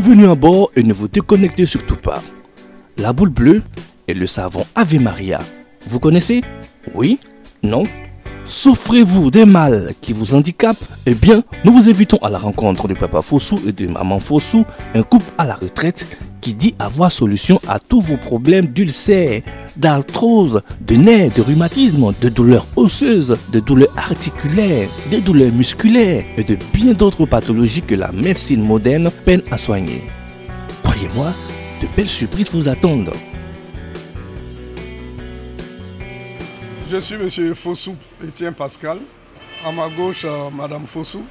Bienvenue à bord et ne vous déconnectez surtout pas. La boule bleue et le savon Ave Maria. Vous connaissez? Oui? Non? Souffrez-vous des mal qui vous handicapent? Eh bien, nous vous invitons à la rencontre de Papa Fossou et de Maman Fossou, un couple à la retraite qui dit avoir solution à tous vos problèmes d'ulcères, d'arthrose, de nerfs, de rhumatisme, de douleurs osseuses, de douleurs articulaires, de douleurs musculaires et de bien d'autres pathologies que la médecine moderne peine à soigner. Croyez-moi, de belles surprises vous attendent. Je suis M. Fossou, Étienne Pascal. À ma gauche, Mme Fossou.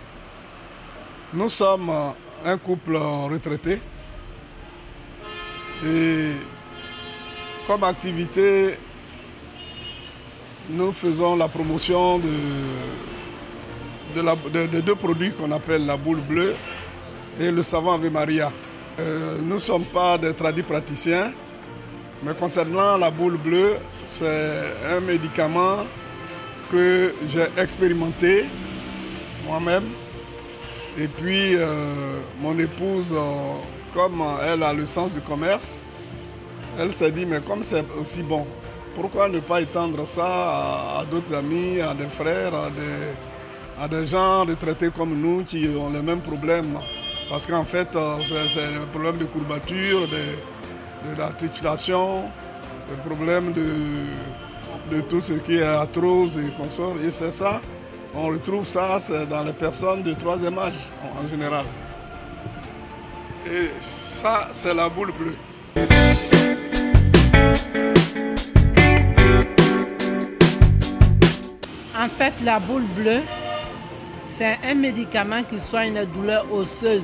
Nous sommes un couple retraité. Et comme activité, nous faisons la promotion de deux produits qu'on appelle la boule bleue et le savon Ave Maria. Nous ne sommes pas des tradipraticiens, mais concernant la boule bleue, c'est un médicament que j'ai expérimenté moi-même. Et puis, mon épouse, comme elle a le sens du commerce, elle s'est dit, mais comme c'est aussi bon, pourquoi ne pas étendre ça à d'autres amis, à des frères, à des gens retraités comme nous qui ont les mêmes problèmes. Parce qu'en fait, c'est le problème de courbature, de l'articulation, le problème de tout ce qui est arthrose et consorts. Et c'est ça, on retrouve ça dans les personnes de troisième âge en général. Et ça, c'est la boule bleue. En fait, la boule bleue, c'est un médicament qui soigne les douleurs osseuses,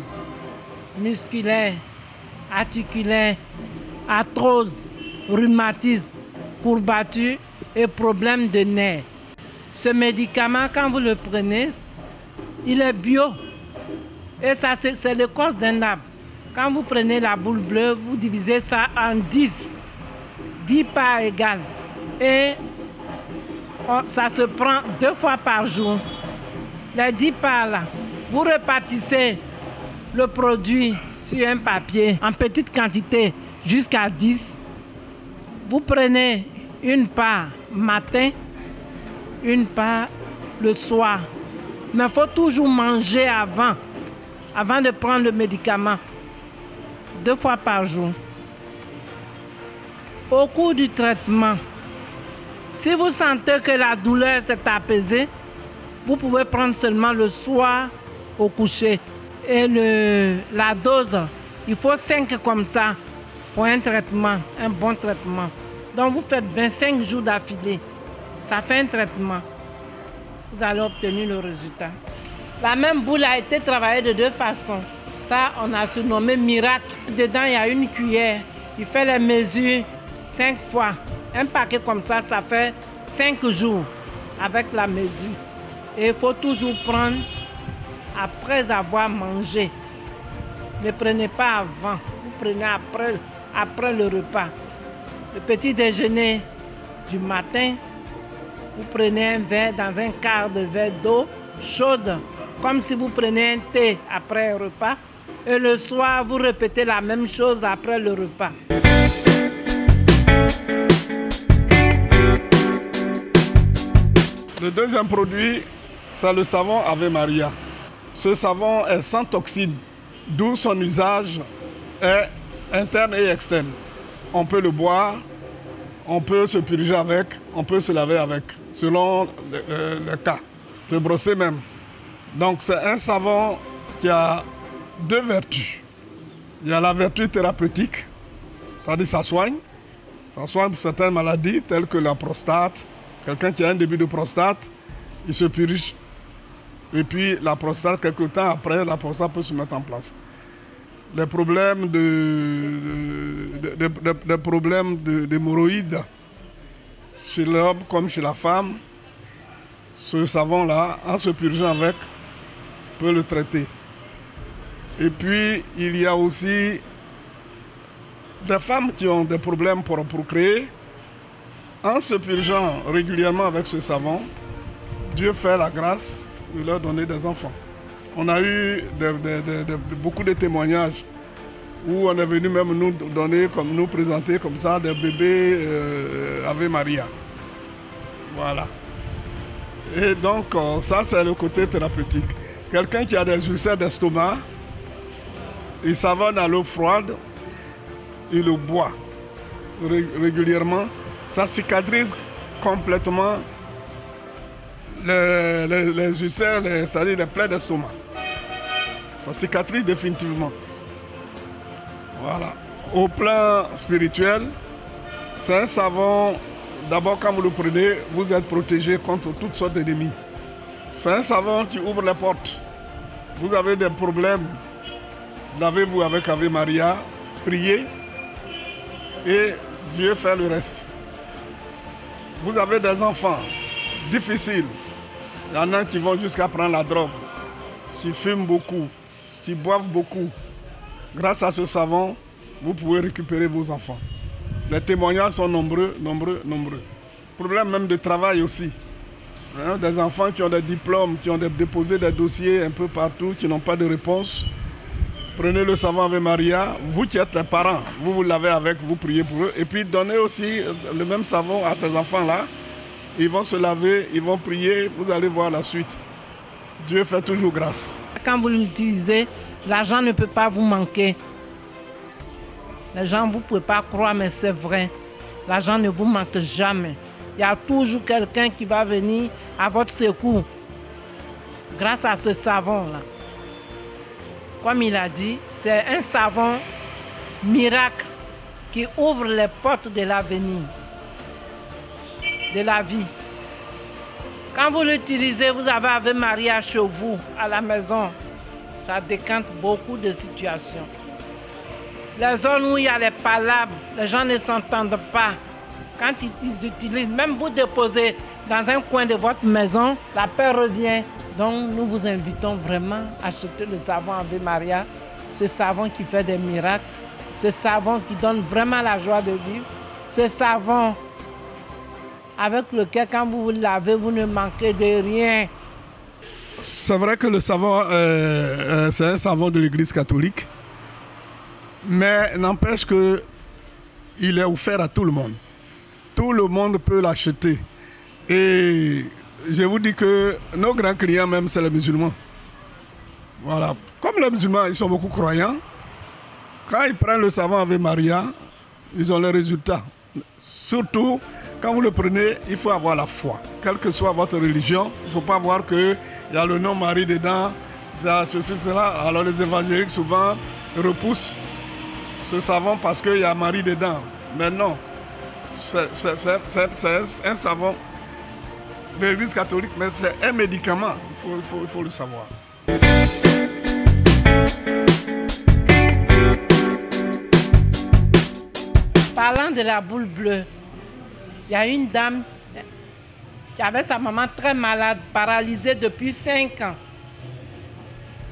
musculaires, articulaires, arthrose, rhumatisme, courbature et problèmes de nerfs. Ce médicament, quand vous le prenez, il est bio. Et ça, c'est l'écorce d'un arbre. Quand vous prenez la boule bleue, vous divisez ça en 10 parts égales. Et ça se prend 2 fois par jour. Les 10 parts là, vous répartissez le produit sur un papier en petite quantité jusqu'à 10. Vous prenez une part matin, une part le soir. Mais il faut toujours manger avant de prendre le médicament. 2 fois par jour. Au cours du traitement, si vous sentez que la douleur s'est apaisée, vous pouvez prendre seulement le soir au coucher. Et la dose, il faut 5 comme ça pour un traitement, un bon traitement. Donc vous faites 25 jours d'affilée. Ça fait un traitement. Vous allez obtenir le résultat. La même boule a été travaillée de 2 façons. Ça, on a surnommé miracle. Dedans, il y a une cuillère. Il fait les mesures 5 fois. Un paquet comme ça, ça fait 5 jours avec la mesure. Et il faut toujours prendre après avoir mangé. Ne prenez pas avant. Vous prenez après le repas. Le petit déjeuner du matin, vous prenez un verre dans un quart de verre d'eau chaude, comme si vous prenez un thé après un repas. Et le soir, vous répétez la même chose après le repas. Le deuxième produit, c'est le savon Ave Maria. Ce savon est sans toxine, d'où son usage est interne et externe. On peut le boire, on peut se purger avec, on peut se laver avec, selon le cas, se brosser même. Donc c'est un savon qui a 2 vertus. Il y a la vertu thérapeutique, c'est-à-dire ça soigne pour certaines maladies telles que la prostate. Quelqu'un qui a un début de prostate, il se purge. Et puis la prostate, quelque temps après, la prostate peut se mettre en place. Les problèmes d'hémorroïdes chez l'homme comme chez la femme, ce savon-là, en se purgeant avec, peut le traiter. Et puis, il y a aussi des femmes qui ont des problèmes pour procréer. En se purgeant régulièrement avec ce savon, Dieu fait la grâce de leur donner des enfants. On a eu beaucoup de témoignages où on est venu même nous présenter comme ça des bébés Ave Maria. Voilà. Et donc, ça, c'est le côté thérapeutique. Quelqu'un qui a des ulcères d'estomac, il savonne à l'eau froide, il le boit régulièrement. Ça cicatrise complètement les ulcères, c'est-à-dire les plaies d'estomac. Ça cicatrise définitivement. Voilà. Au plan spirituel, c'est un savon, d'abord quand vous le prenez, vous êtes protégé contre toutes sortes d'ennemis. C'est un savon qui ouvre les portes. Vous avez des problèmes, lavez-vous avec Ave Maria, priez et Dieu fait le reste. Vous avez des enfants difficiles. Il y en a qui vont jusqu'à prendre la drogue, qui fument beaucoup, qui boivent beaucoup. Grâce à ce savon, vous pouvez récupérer vos enfants. Les témoignages sont nombreux. Problème même de travail aussi. Hein, des enfants qui ont des diplômes, qui ont déposé des dossiers un peu partout, qui n'ont pas de réponse. Prenez le savon Ave Maria, vous qui êtes les parents, vous l'avez avec, vous priez pour eux. Et puis donnez aussi le même savon à ces enfants-là. Ils vont se laver, ils vont prier, vous allez voir la suite. Dieu fait toujours grâce. Quand vous l'utilisez, l'argent ne peut pas vous manquer. Les gens, vous ne pouvez pas croire, mais c'est vrai. L'argent ne vous manque jamais. Il y a toujours quelqu'un qui va venir à votre secours grâce à ce savon-là. Comme il a dit, c'est un savon miracle qui ouvre les portes de l'avenir, de la vie. Quand vous l'utilisez, vous avez Ave Maria chez vous, à la maison. Ça décante beaucoup de situations. Les zones où il y a les palabres, les gens ne s'entendent pas. Quand ils utilisent, même vous déposez dans un coin de votre maison, la paix revient. Donc nous vous invitons vraiment à acheter le savon Ave Maria, ce savon qui fait des miracles, ce savon qui donne vraiment la joie de vivre, ce savon avec lequel quand vous vous lavez, vous ne manquez de rien. C'est vrai que le savon, c'est un savon de l'Église catholique, mais n'empêche qu'il est offert à tout le monde. Tout le monde peut l'acheter. Et je vous dis que nos grands clients même, c'est les musulmans. Voilà. Comme les musulmans, ils sont beaucoup croyants. Quand ils prennent le savon Ave Maria, ils ont les résultats. Surtout, quand vous le prenez, il faut avoir la foi. Quelle que soit votre religion, il ne faut pas voir qu'il y a le nom Marie dedans, ceci, cela. Alors les évangéliques souvent repoussent ce savon parce qu'il y a Marie dedans. Mais non, c'est un savon de l'Église catholique, mais c'est un médicament, il faut le savoir. Parlant de la boule bleue, il y a une dame qui avait sa maman très malade, paralysée depuis 5 ans.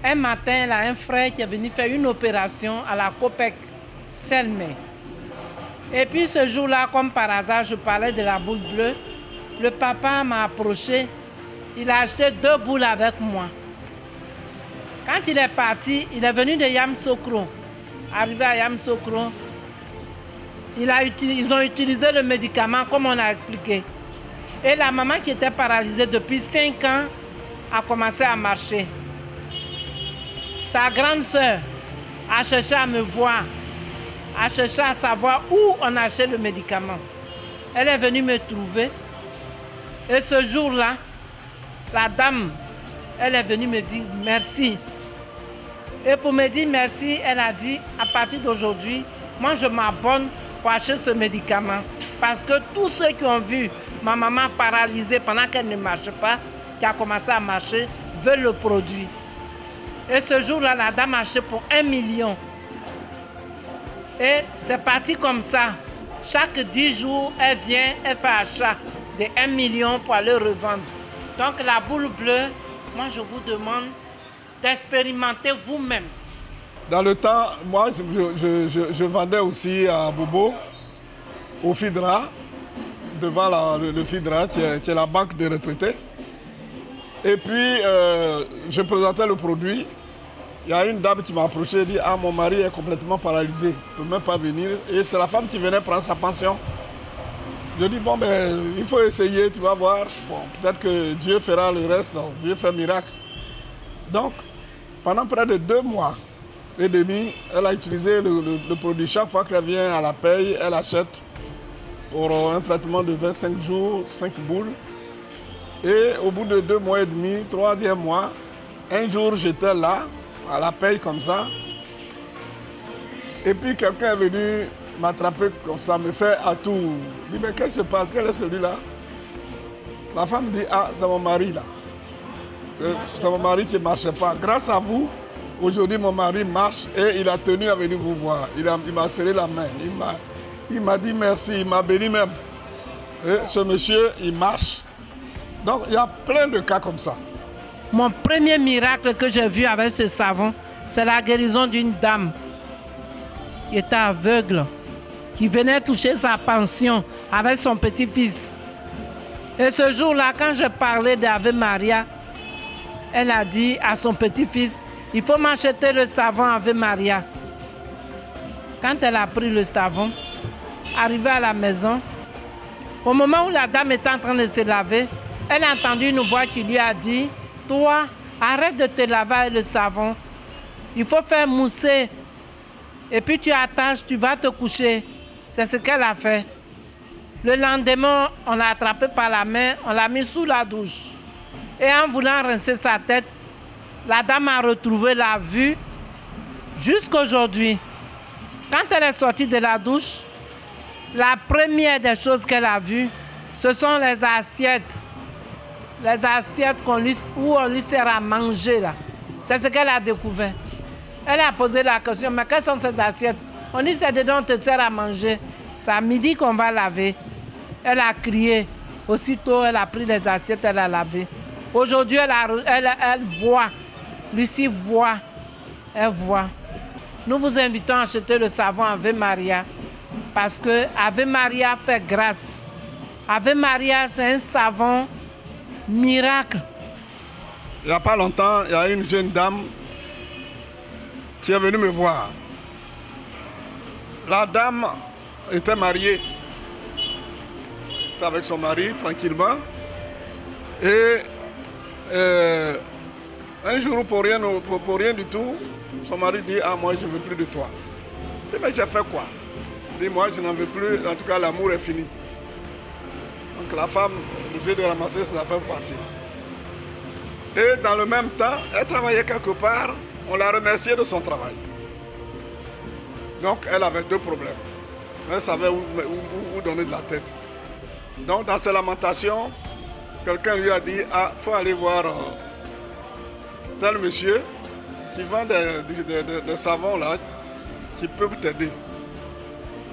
Un matin, elle a un frère qui est venu faire une opération à la COPEC, Selmé. Et puis ce jour-là, comme par hasard, je parlais de la boule bleue. Le papa m'a approché, il a acheté 2 boules avec moi. Quand il est parti, il est venu de Yamoussoukro. Arrivé à Yamoussoukro, ils ont utilisé le médicament comme on a expliqué. Et la maman qui était paralysée depuis 5 ans a commencé à marcher. Sa grande sœur a cherché à me voir, a cherché à savoir où on achetait le médicament. Elle est venue me trouver. Et ce jour-là, la dame, elle est venue me dire merci. Et pour me dire merci, elle a dit, à partir d'aujourd'hui, moi je m'abonne pour acheter ce médicament. Parce que tous ceux qui ont vu ma maman paralysée pendant qu'elle ne marche pas, qui a commencé à marcher, veulent le produit. Et ce jour-là, la dame a acheté pour 1 million. Et c'est parti comme ça. Chaque 10 jours, elle vient, elle fait achat de 1 million pour aller revendre. Donc la boule bleue, moi je vous demande d'expérimenter vous-même. Dans le temps, moi je vendais aussi à Bobo, au FIDRA, devant le FIDRA qui est la banque des retraités. Et puis je présentais le produit il y a une dame qui m'a approché et dit « Ah, mon mari est complètement paralysé, il ne peut même pas venir. » Et c'est la femme qui venait prendre sa pension. Je dis « Bon, ben, il faut essayer, tu vas voir. Bon, peut-être que Dieu fera le reste, donc Dieu fait un miracle. » Donc, pendant près de 2 mois et demi, elle a utilisé le produit. Chaque fois qu'elle vient à la paye, elle achète pour un traitement de 25 jours, 5 boules. Et au bout de 2 mois et demi, 3e mois, un jour j'étais là, à la paye comme ça. Et puis quelqu'un est venu m'attraper comme ça, me fait à tout. Je dis, mais qu'est-ce qui se passe? Quel est celui-là? La femme dit, ah, c'est mon mari là. C'est mon mari qui ne marchait pas. Grâce à vous, aujourd'hui mon mari marche et il a tenu à venir vous voir. Il m'a serré la main. Il m'a dit merci, il m'a béni même. Et ce monsieur, il marche. Donc il y a plein de cas comme ça. Mon premier miracle que j'ai vu avec ce savon, c'est la guérison d'une dame qui était aveugle, qui venait toucher sa pension avec son petit-fils. Et ce jour-là, quand je parlais d'Ave Maria, elle a dit à son petit-fils, il faut m'acheter le savon Ave Maria. Quand elle a pris le savon, arrivée à la maison, au moment où la dame était en train de se laver, elle a entendu une voix qui lui a dit, toi, arrête de te laver avec le savon. Il faut faire mousser. Et puis tu attaches, tu vas te coucher. C'est ce qu'elle a fait. Le lendemain, on l'a attrapé par la main, on l'a mis sous la douche. Et en voulant rincer sa tête, la dame a retrouvé la vue jusqu'aujourd'hui. Quand elle est sortie de la douche, la première des choses qu'elle a vues, ce sont les assiettes. Les assiettes où on lui sert à manger là. C'est ce qu'elle a découvert. Elle a posé la question, mais quelles sont ces assiettes? On dit c'est dedans on te sert à manger. C'est à midi qu'on va laver. Elle a crié. Aussitôt, elle a pris les assiettes, elle a lavé. Aujourd'hui, elle voit. Lucie voit. Elle voit. Nous vous invitons à acheter le savon Ave Maria. Parce que Ave Maria fait grâce. Ave Maria, c'est un savon miracle. Il n'y a pas longtemps, il y a une jeune dame qui est venue me voir. La dame était mariée. Elle était avec son mari tranquillement. Et un jour, pour rien du tout, son mari dit, ah moi je ne veux plus de toi. Je dis, mais j'ai fait quoi? Il dit, moi je n'en veux plus, en tout cas l'amour est fini. Donc la femme obligée de ramasser ses affaires pour partir. Et dans le même temps, elle travaillait quelque part, on l'a remerciée de son travail. Donc elle avait 2 problèmes. Elle savait où donner de la tête. Donc dans ses lamentations, quelqu'un lui a dit, ah, il faut aller voir tel monsieur qui vend des savons là, qui peuvent t'aider.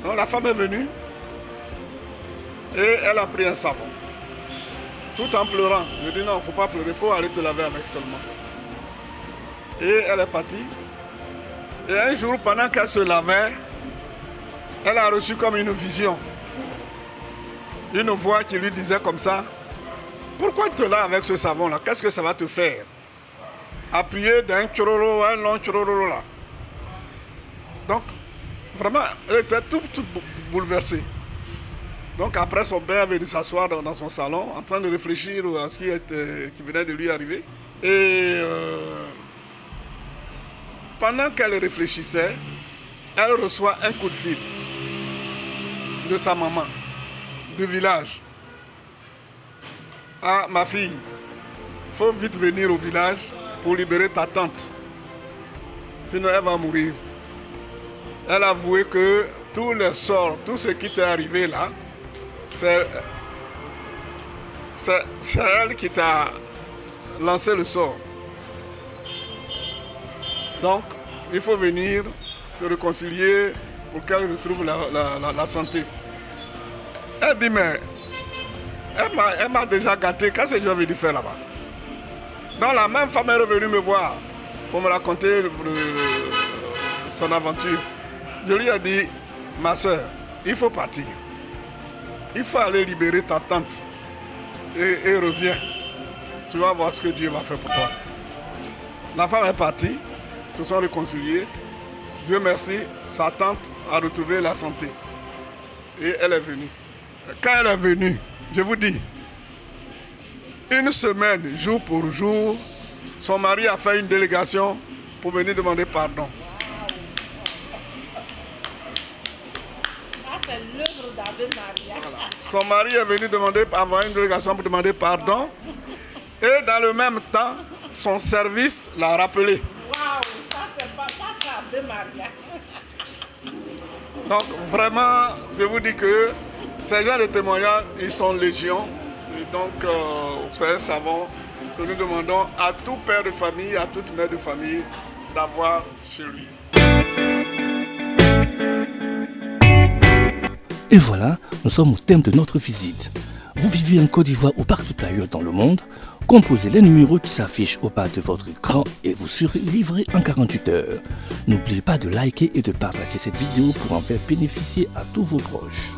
Donc la femme est venue et elle a pris un savon. Tout en pleurant. Je dis non, il ne faut pas pleurer, il faut aller te laver avec seulement. Et elle est partie. Et un jour, pendant qu'elle se lavait, elle a reçu comme une vision. Une voix qui lui disait comme ça, pourquoi tu te laves avec ce savon-là? Qu'est-ce que ça va te faire? Appuyé d'un chororo, un long chororo là. Donc, vraiment, elle était toute bouleversée. Donc après son bain, elle est venue s'asseoir dans son salon, en train de réfléchir à ce qui venait de lui arriver. Et pendant qu'elle réfléchissait, elle reçoit un coup de fil de sa maman, du village. Ah, ma fille, il faut vite venir au village pour libérer ta tante. Sinon, elle va mourir. Elle a avoué que tous les sorts, tout ce qui t'est arrivé là, c'est elle qui t'a lancé le sort. Donc, il faut venir te réconcilier pour qu'elle retrouve la santé. Elle dit, mais elle m'a déjà gâté, qu'est-ce que je vais venir faire là-bas? Donc la même femme est revenue me voir pour me raconter son aventure. Je lui ai dit, ma soeur, il faut partir. Il faut aller libérer ta tante et reviens. Tu vas voir ce que Dieu va faire pour toi. La femme est partie. se sont réconciliés. Dieu merci, sa tante a retrouvé la santé. Et elle est venue. Quand elle est venue, je vous dis, une semaine, jour pour jour, son mari a fait une délégation pour venir demander pardon. Ça, c'est l'œuvre d'Ave Maria. Voilà. Son mari est venu avoir une délégation pour demander pardon. Et dans le même temps, son service l'a rappelé. Waouh, ça c'est pas ça, c'est Ave Maria. Donc vraiment, je vous dis que ces gens de témoignages, ils sont légion. Et donc, c'est un savon que nous demandons à tout père de famille, à toute mère de famille d'avoir chez lui. Et voilà, nous sommes au thème de notre visite. Vous vivez en Côte d'Ivoire ou partout ailleurs dans le monde, composez les numéros qui s'affichent au bas de votre écran et vous serez livré en 48 heures. N'oubliez pas de liker et de partager cette vidéo pour en faire bénéficier à tous vos proches.